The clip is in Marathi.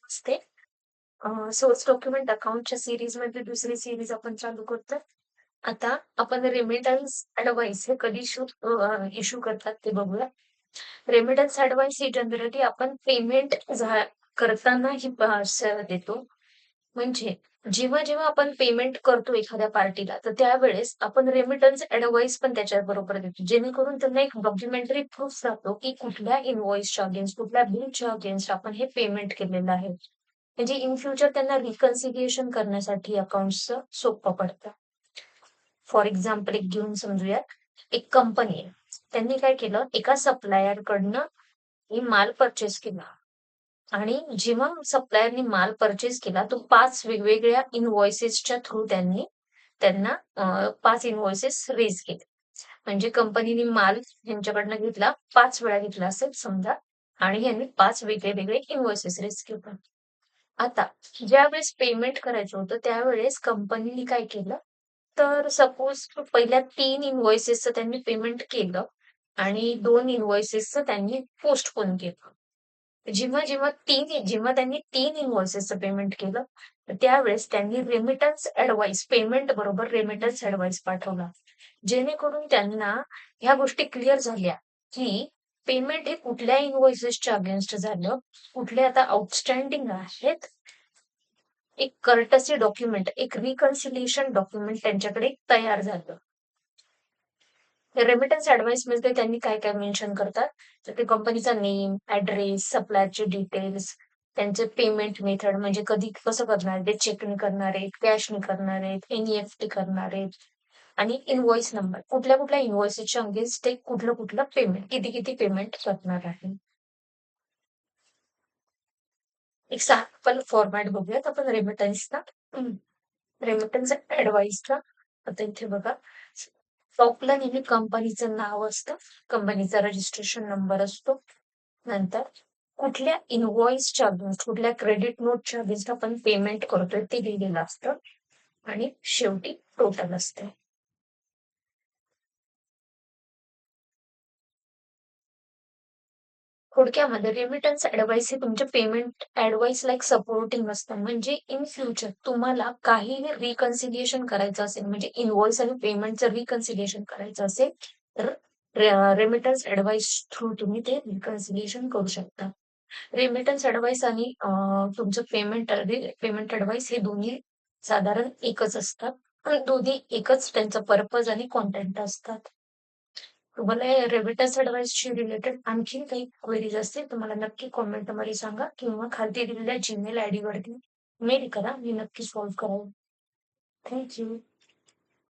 असते. सोर्स डॉक्युमेंट अकाउंटच्या सीरीजमधली दुसरी सीरीज आपण चालू करतोय. आता आपण रेमिटन्स ॲडव्हाइस हे कधी इश्यू करतात ते बघूया. रेमिटन्स ॲडव्हाइस ही जनरली आपण पेमेंट करताना ही देतो. म्हणजे जेव्हा आपण पेमेंट करतो एखाद्या पार्टीला, तर त्यावेळेस आपण रेमिटन्स ॲडव्हाइस पण त्याच्याबरोबर देतो. जेणेकरून त्यांना एक डॉक्युमेंटरी प्रूफ राहतो, की कुठल्या इन्व्हॉइसच्या अगेन्स्ट, कुठल्या बिलच्या अगेन्स्ट आपण हे पेमेंट केलेलं आहे. म्हणजे इन फ्युचर त्यांना रिकन्सिलिएशन करण्यासाठी अकाउंट्सचं सोपं पडतं. फॉर एक्झाम्पल एक घेऊन समजूयात. एक कंपनी आहे. त्यांनी काय केलं, एका सप्लायरकडनं ही माल पर्चेस केला आणि जेव्हा सप्लायरनी माल पर्चेस केला, तो 5 वेगवेगळ्या इन्व्हॉइसेसच्या थ्रू त्यांना 5 इन्व्हॉइसेस रेज केले. म्हणजे कंपनीने माल ह्यांच्याकडनं घेतला, 5 वेळा घेतला असेल समजा आणि ह्यांनी 5 वेगळे-वेगळे इन्व्हॉइसेस रेज केले. आता ज्यावेळेस पेमेंट करायचं होतं, त्यावेळेस कंपनीने काय केलं, तर सपोज पहिल्या 3 इन्व्हॉइसेसचं त्यांनी पेमेंट केलं आणि 2 इन्व्हॉइसेसचं त्यांनी पोस्टपोन केलं. जेव्हा त्यांनी 3 इन्व्हॉइसेसचं पेमेंट केलं, तर त्यावेळेस त्यांनी रेमिटन्स ॲडव्हाइस पेमेंट बरोबर रेमिटन्स ॲडव्हाइस पाठवला. जेणेकरून त्यांना ह्या गोष्टी क्लिअर झाल्या, की पेमेंट हे कुठल्या इन्व्हॉइसेसच्या अगेन्स्ट झालं, कुठले आता आउटस्टँडिंग आहेत. एक कर्टसी डॉक्युमेंट, एक रिकन्सिलिएशन डॉक्युमेंट त्यांच्याकडे तयार झालं. रेमिटन्स ॲडव्हाइसमध्ये त्यांनी काय-काय मेन्शन करतात, तर ते कंपनीचा नेम, ॲड्रेस, सप्लायरचे डिटेल्स, त्यांचे पेमेंट मेथड म्हणजे कधी कसं करणार आहेत, ते चेकने करणार आहेत, कॅशने करणार आहेत, एन-ई-एफ-टी करणार आहेत आणि इन्व्हॉइस नंबर. कुठल्या-कुठल्या इन्व्हॉइसेसच्या अगेन्स्ट ते कुठलं-कुठलं पेमेंट, किती-किती पेमेंट करणार आहे. एक सॅम्पल फॉर्मॅट बघूयात आपण रेमिटन्सचा. रेमिटन्स ॲडव्हाइसचा. आता इथे बघा, टॉपला नेहमी कंपनीचं नाव असतं, कंपनीचा रजिस्ट्रेशन नंबर असतो. नंतर कुठल्या इन्व्हॉइसच्या अगेन्स्ट, कुठल्या क्रेडिट नोटच्या अगेन्स्ट आपण पेमेंट करतोय ते लिहिलेलं असतं आणि शेवटी टोटल असते. थोडक्यामध्ये रेमिटन्स ॲडव्हाइस हे तुमच्या पेमेंट ॲडव्हाइसला एक सपोर्टिंग असतं. म्हणजे इन फ्युचर तुम्हाला काहीही रिकन्सिलिएशन करायचं असेल, म्हणजे इन्व्हॉइस आणि पेमेंटचं रिकन्सिलिएशन करायचं असेल, तर रेमिटन्स ॲडव्हाइस थ्रू तुम्ही ते रिकन्सिलिएशन करू शकता. रेमिटन्स ॲडव्हाइस आणि तुमचं पेमेंट ॲडव्हाइस हे दोन्ही साधारण एकच असतात. पण दोन्ही एकच त्यांचा पर्पज आणि कंटेंट असतात. तुम्हाला रेमिटन्स ॲडव्हाइसशी रिलेटेड आणखीन काही क्वेरीज असतील तर मला नक्की कॉमेंटमध्ये सांगा किंवा खाली दिलेल्या जीमेल आयडी वरती मेल करा. मी नक्की सॉल्व्ह करेन. Thank you.